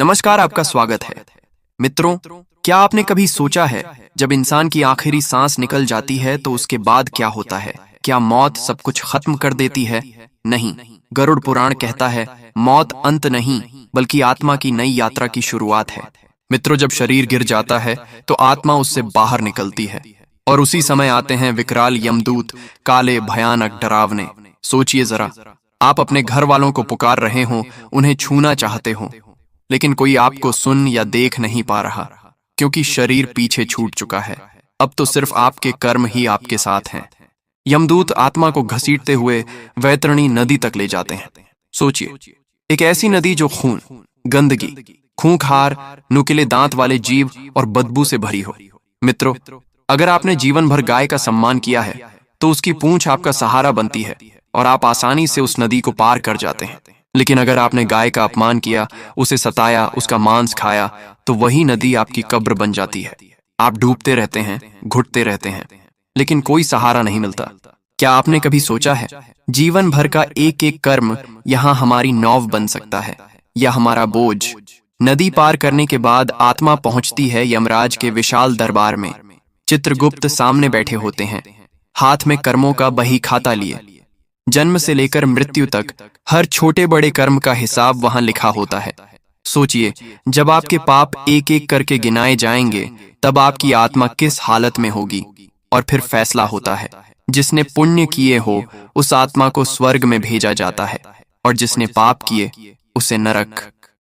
नमस्कार, आपका स्वागत है। मित्रों, क्या आपने कभी सोचा है जब इंसान की आखिरी सांस निकल जाती है तो उसके बाद क्या होता है? क्या मौत सब कुछ खत्म कर देती है? नहीं, गरुड़ पुराण कहता है मौत अंत नहीं बल्कि आत्मा की नई यात्रा की शुरुआत है। मित्रों, जब शरीर गिर जाता है तो आत्मा उससे बाहर निकलती है और उसी समय आते हैं विकराल यमदूत, काले, भयानक, डरावने। सोचिए जरा, आप अपने घर वालों को पुकार रहे हो, उन्हें छूना चाहते हो, लेकिन कोई आपको सुन या देख नहीं पा रहा क्योंकि शरीर पीछे छूट चुका है। अब तो सिर्फ आपके कर्म ही आपके साथ हैं। यमदूत आत्मा को घसीटते हुए वैतरणी नदी तक ले जाते हैं। सोचिए, एक ऐसी नदी जो खून, गंदगी, खूंखार, नुकीले दांत वाले जीव और बदबू से भरी हो। मित्रों, अगर आपने जीवन भर गाय का सम्मान किया है तो उसकी पूंछ आपका सहारा बनती है और आप आसानी से उस नदी को पार कर जाते हैं। लेकिन अगर आपने गाय का अपमान किया, उसे सताया, उसका मांस खाया, तो वही नदी आपकी कब्र बन जाती है। आप डूबते रहते हैं, घुटते रहते हैं, लेकिन कोई सहारा नहीं मिलता। क्या आपने कभी सोचा है जीवन भर का एक एक कर्म यहाँ हमारी नौव बन सकता है या हमारा बोझ? नदी पार करने के बाद आत्मा पहुंचती है यमराज के विशाल दरबार में। चित्रगुप्त सामने बैठे होते हैं, हाथ में कर्मों का बही खाता लिए। जन्म से लेकर मृत्यु तक हर छोटे बड़े कर्म का हिसाब वहां लिखा होता है। सोचिए, जब आपके पाप एक एक करके गिनाए जाएंगे तब आपकी आत्मा किस हालत में होगी। और फिर फैसला होता है, जिसने पुण्य किए हो उस आत्मा को स्वर्ग में भेजा जाता है और जिसने पाप किए उसे नरक।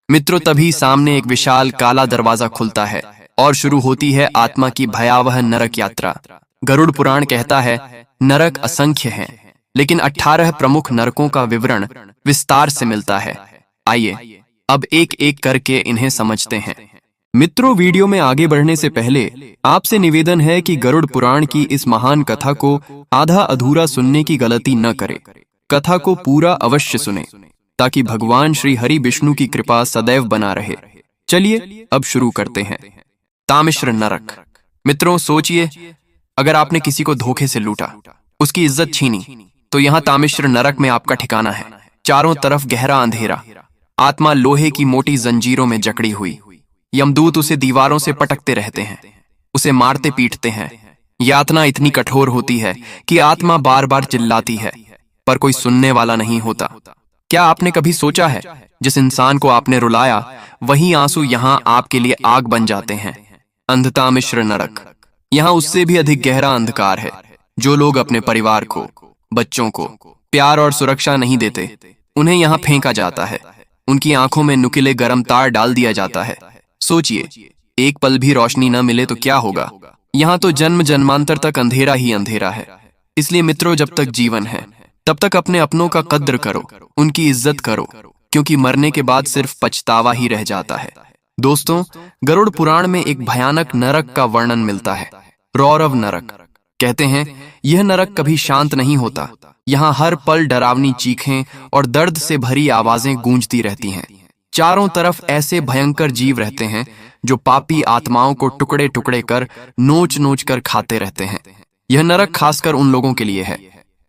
मित्रों, तभी सामने एक विशाल काला दरवाजा खुलता है और शुरू होती है आत्मा की भयावह नरक यात्रा। गरुड़ पुराण कहता है नरक असंख्य हैं, लेकिन 18 प्रमुख नरकों का विवरण विस्तार से मिलता है। आइए अब एक एक करके इन्हें समझते हैं। मित्रों, वीडियो में आगे बढ़ने से पहले आपसे निवेदन है कि गरुड़ पुराण की इस महान कथा को आधा अधूरा सुनने की गलती न करें। कथा को पूरा अवश्य सुने ताकि भगवान श्री हरि विष्णु की कृपा सदैव बना रहे। चलिए अब शुरू करते हैं। तामिश्र नरक। मित्रों, सोचिए, अगर आपने किसी को धोखे से लूटा, उसकी इज्जत छीनी, तो यहाँ तामिश्र नरक में आपका ठिकाना है। चारों तरफ गहरा अंधेरा, आत्मा लोहे की मोटी जंजीरों में जकड़ी हुई। यमदूत उसे दीवारों से पटकते रहते हैं, उसे मारते पीटते हैं। यातना इतनी कठोर होती है कि आत्मा बार बार चिल्लाती है, पर कोई सुनने वाला नहीं होता। क्या आपने कभी सोचा है जिस इंसान को आपने रुलाया वही आंसू यहाँ आपके लिए आग बन जाते हैं? अंधतामिश्र नरक। यहाँ उससे भी अधिक गहरा अंधकार है। जो लोग अपने परिवार को, बच्चों को प्यार और सुरक्षा नहीं देते, उन्हें यहाँ फेंका जाता है। उनकी आंखों में नुकीले गर्म तार डाल दिया जाता है। सोचिए, एक पल भी रोशनी न मिले तो क्या होगा? यहाँ तो जन्म जन्मांतर तक अंधेरा ही अंधेरा है। इसलिए मित्रों, जब तक जीवन है तब तक अपने अपनों का कद्र करो, उनकी इज्जत करो, क्योंकि मरने के बाद सिर्फ पछतावा ही रह जाता है। दोस्तों, गरुड़ पुराण में एक भयानक नरक का वर्णन मिलता है, रौरव नरक। कहते हैं यह नरक कभी शांत नहीं होता। यहाँ हर पल डरावनी चीखें और दर्द से भरी आवाजें गूंजती रहती हैं। चारों तरफ ऐसे भयंकर जीव रहते हैं जो पापी आत्माओं को टुकड़े टुकड़े कर नोच नोच कर खाते रहते हैं। यह नरक खासकर उन लोगों के लिए है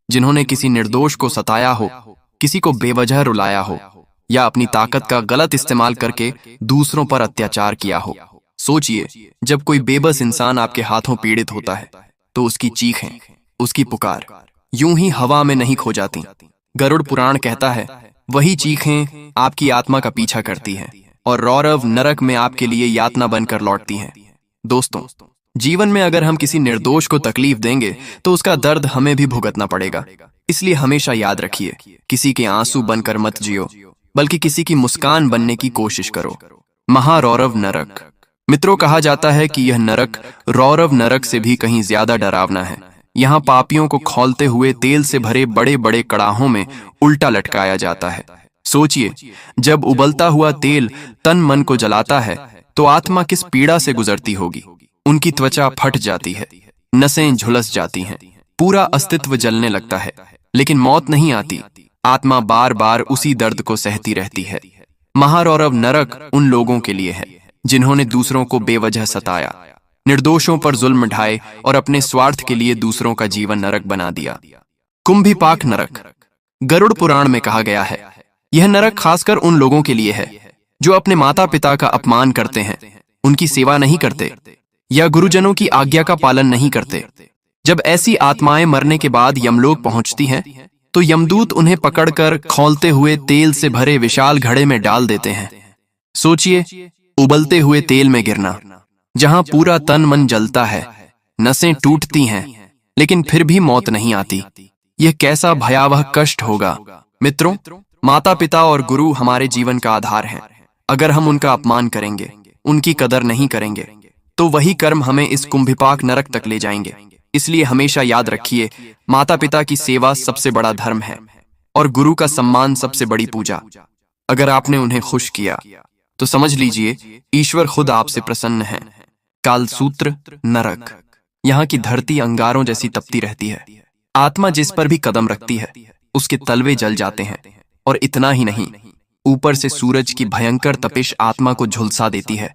जिन्होंने किसी निर्दोष को सताया हो, किसी को बेवजह रुलाया हो या अपनी ताकत का गलत इस्तेमाल करके दूसरों पर अत्याचार किया हो। सोचिए, जब कोई बेबस इंसान आपके हाथों पीड़ित होता है तो उसकी चीखें, उसकी पुकार यूं ही हवा में नहीं खो जाती। गरुड़ पुराण कहता है वही चीखें आपकी आत्मा का पीछा करती हैं और रौरव नरक में आपके लिए यातना बनकर लौटती हैं। दोस्तों, जीवन में अगर हम किसी निर्दोष को तकलीफ देंगे तो उसका दर्द हमें भी भुगतना पड़ेगा। इसलिए हमेशा याद रखिए, किसी के आंसू बनकर मत जियो, बल्कि किसी की मुस्कान बनने की कोशिश करो। महारौरव नरक। मित्रों, कहा जाता है कि यह नरक रौरव नरक से भी कहीं ज्यादा डरावना है। यहाँ पापियों को खौलते हुए तेल से भरे बड़े बड़े कड़ाहों में उल्टा लटकाया जाता है। सोचिए, जब उबलता हुआ तेल तन मन को जलाता है तो आत्मा किस पीड़ा से गुजरती होगी। उनकी त्वचा फट जाती है, नसें झुलस जाती हैं, पूरा अस्तित्व जलने लगता है, लेकिन मौत नहीं आती। आत्मा बार बार उसी दर्द को सहती रहती है। महारौरव नरक उन लोगों के लिए है जिन्होंने दूसरों को बेवजह सताया, निर्दोषों पर जुल्म ढाए और अपने स्वार्थ के लिए दूसरों का जीवन नरक बना दिया। कुंभीपाक नरक। गरुड़ पुराण में कहा गया है यह नरक खासकर उन लोगों के लिए है जो अपने माता पिता का अपमान करते हैं, उनकी सेवा नहीं करते या गुरुजनों की आज्ञा का पालन नहीं करते। जब ऐसी आत्माएं मरने के बाद यमलोक पहुंचती हैं, तो यमदूत उन्हें पकड़कर खौलते हुए तेल से भरे विशाल घड़े में डाल देते हैं। सोचिए, उबलते हुए तेल में गिरना, जहां पूरा तन मन जलता है, नसें टूटती हैं, लेकिन फिर भी मौत नहीं आती। यह कैसा भयावह कष्ट होगा। मित्रों, माता पिता और गुरु हमारे जीवन का आधार हैं। अगर हम उनका अपमान करेंगे, उनकी कदर नहीं करेंगे, तो वही कर्म हमें इस कुंभिपाक नरक तक ले जाएंगे। इसलिए हमेशा याद रखिए, माता पिता की सेवा सबसे बड़ा धर्म है और गुरु का सम्मान सबसे बड़ी पूजा। अगर आपने उन्हें खुश किया तो समझ लीजिए ईश्वर खुद आपसे प्रसन्न है। कालसूत्र नरक। यहाँ की धरती अंगारों जैसी तपती रहती है। आत्मा जिस पर भी कदम रखती है, उसके तलवे जल जाते हैं। और इतना ही नहीं, ऊपर से सूरज की भयंकर तपिश आत्मा को झुलसा देती है।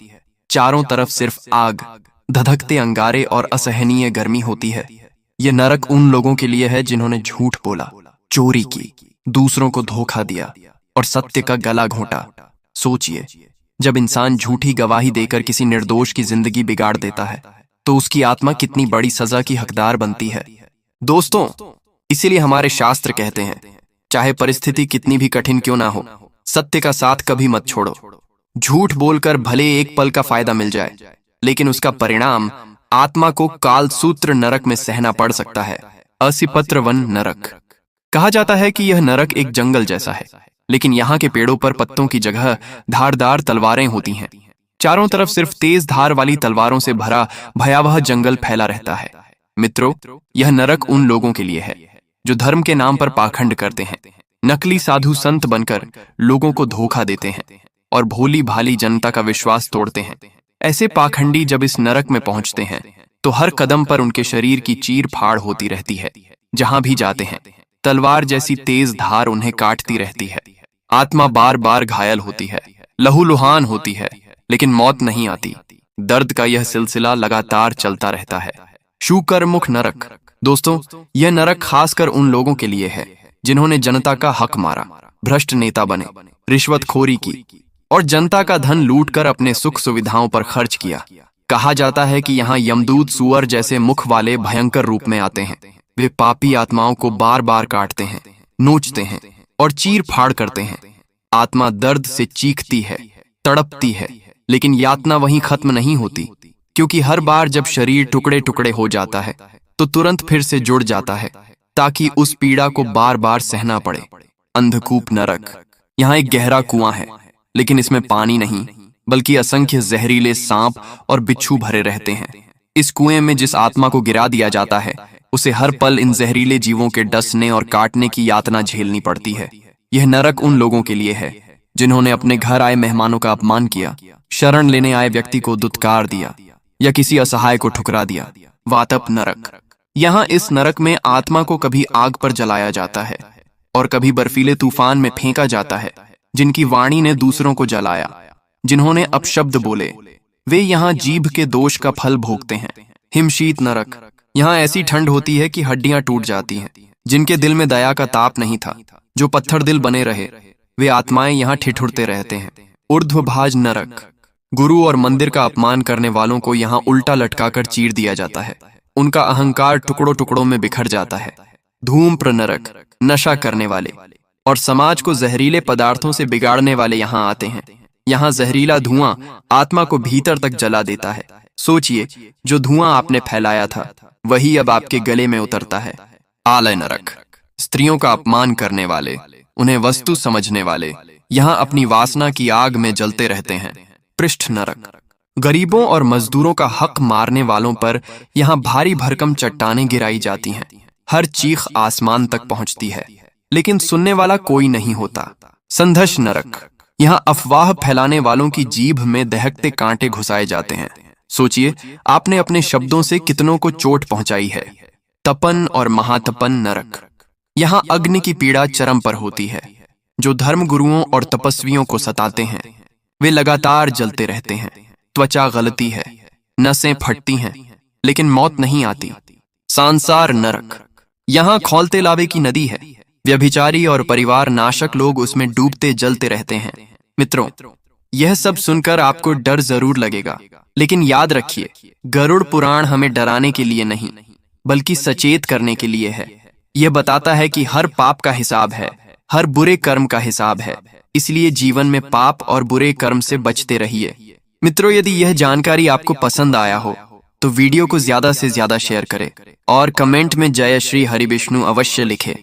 चारों तरफ सिर्फ आग, धधकते अंगारे और असहनीय गर्मी होती है। ये नरक उन लोगों के लिए है जिन्होंने झूठ बोला, चोरी की, दूसरों को धोखा दिया और सत्य का गला घोंटा। सोचिए, जब इंसान झूठी गवाही देकर किसी निर्दोष की जिंदगी बिगाड़ देता है, तो उसकी आत्मा कितनी बड़ी सजा की हकदार बनती है। दोस्तों, इसीलिए हमारे शास्त्र कहते हैं, चाहे परिस्थिति कितनी भी कठिन क्यों ना हो, सत्य का साथ कभी मत छोड़ो। झूठ बोलकर भले एक पल का फायदा मिल जाए, लेकिन उसका परिणाम आत्मा को कालसूत्र नरक में सहना पड़ सकता है। असिपत्र वन नरक। कहा जाता है कि यह नरक एक जंगल जैसा है, लेकिन यहाँ के पेड़ों पर पत्तों की जगह धारदार तलवारें होती हैं। चारों तरफ सिर्फ तेज धार वाली तलवारों से भरा भयावह जंगल फैला रहता है। मित्रों, यह नरक उन लोगों के लिए है जो धर्म के नाम पर पाखंड करते हैं, नकली साधु संत बनकर लोगों को धोखा देते हैं और भोली भाली जनता का विश्वास तोड़ते हैं। ऐसे पाखंडी जब इस नरक में पहुंचते हैं, तो हर कदम पर उनके शरीर की चीर फाड़ होती रहती है। जहां भी जाते हैं, तलवार जैसी तेज धार उन्हें काटती रहती है। आत्मा बार बार घायल होती है, लहूलुहान होती है, लेकिन मौत नहीं आती। दर्द का यह सिलसिला लगातार चलता रहता है। शूकरमुख नरक। दोस्तों, यह नरक खासकर उन लोगों के लिए है जिन्होंने जनता का हक मारा, भ्रष्ट नेता बने, रिश्वतखोरी की और जनता का धन लूटकर अपने सुख सुविधाओं पर खर्च किया। कहा जाता है कि यहाँ यमदूत सुअर जैसे मुख वाले भयंकर रूप में आते हैं। वे पापी आत्माओं को बार बार काटते हैं, नोचते हैं और चीर फाड़ करते हैं। आत्मा दर्द से चीखती है, तड़पती है, लेकिन यातना वहीं खत्म नहीं होती, क्योंकि हर बार जब शरीर टुकड़े टुकड़े हो जाता है, तो तुरंत फिर से जुड़ जाता है, ताकि उस पीड़ा को बार बार सहना पड़े। अंधकूप नरक। यहाँ एक गहरा कुआं है, लेकिन इसमें पानी नहीं, बल्कि असंख्य जहरीले सांप और बिच्छू भरे रहते हैं। इस कुएं में जिस आत्मा को गिरा दिया जाता है, उसे हर पल इन जहरीले जीवों के डसने और काटने की यातना झेलनी पड़ती है। यह नरक उन लोगों के लिए है जिन्होंने अपने घर आए मेहमानों का अपमान किया, शरण लेने आए व्यक्ति को दुत्कार दिया या किसी असहाय को ठुकरा दिया। वातप नरक। यहाँ इस नरक में आत्मा को कभी आग पर जलाया जाता है और कभी बर्फीले तूफान में फेंका जाता है। जिनकी वाणी ने दूसरों को जलाया, जिन्होंने अपशब्द बोले, वे यहाँ जीभ के दोष का फल भोगते हैं। हिमशीत नरक। यहाँ ऐसी ठंड होती है कि हड्डियां टूट जाती हैं। जिनके दिल में दया का ताप नहीं था, जो पत्थर दिल बने रहे, वे आत्माएं यहाँ ठिठुरते रहते हैं। ऊर्ध्वभाज नरक। गुरु और मंदिर का अपमान करने वालों को यहाँ उल्टा लटकाकर चीर दिया जाता है। उनका अहंकार टुकड़ों टुकड़ों में बिखर जाता है। धूम्र नरक। नशा करने वाले और समाज को जहरीले पदार्थों से बिगाड़ने वाले यहाँ आते हैं। यहाँ जहरीला धुआं आत्मा को भीतर तक जला देता है। सोचिए, जो धुआं आपने फैलाया था, वही अब आपके गले में उतरता है। आलय नरक। स्त्रियों का अपमान करने वाले, उन्हें वस्तु समझने वाले यहाँ अपनी वासना की आग में जलते रहते हैं। पृष्ठ नरक। गरीबों और मजदूरों का हक मारने वालों पर यहाँ भारी भरकम चट्टानें गिराई जाती हैं। हर चीख आसमान तक पहुंचती है, लेकिन सुनने वाला कोई नहीं होता। संघर्ष नरक। यहाँ अफवाह फैलाने वालों की जीभ में दहकते कांटे घुसाए जाते हैं। सोचिए, आपने अपने शब्दों से कितनों को चोट पहुंचाई है। तपन और महातपन नरक। यहाँ अग्नि की पीड़ा चरम पर होती है। जो धर्म गुरुओं और तपस्वियों को सताते हैं, वे लगातार जलते रहते हैं। त्वचा गलती है, नसें फटती हैं, लेकिन मौत नहीं आती। सांसार नरक। यहाँ खौलते लावे की नदी है। व्यभिचारी और परिवार नाशक लोग उसमें डूबते जलते रहते हैं। मित्रों, यह सब सुनकर आपको डर जरूर लगेगा, लेकिन याद रखिए, गरुड़ पुराण हमें डराने के लिए नहीं, बल्कि सचेत करने के लिए है। यह बताता है कि हर पाप का हिसाब है, हर बुरे कर्म का हिसाब है। इसलिए जीवन में पाप और बुरे कर्म से बचते रहिए। मित्रों, यदि यह जानकारी आपको पसंद आया हो तो वीडियो को ज्यादा से ज्यादा शेयर करें और कमेंट में जय श्री हरिविष्णु अवश्य लिखें।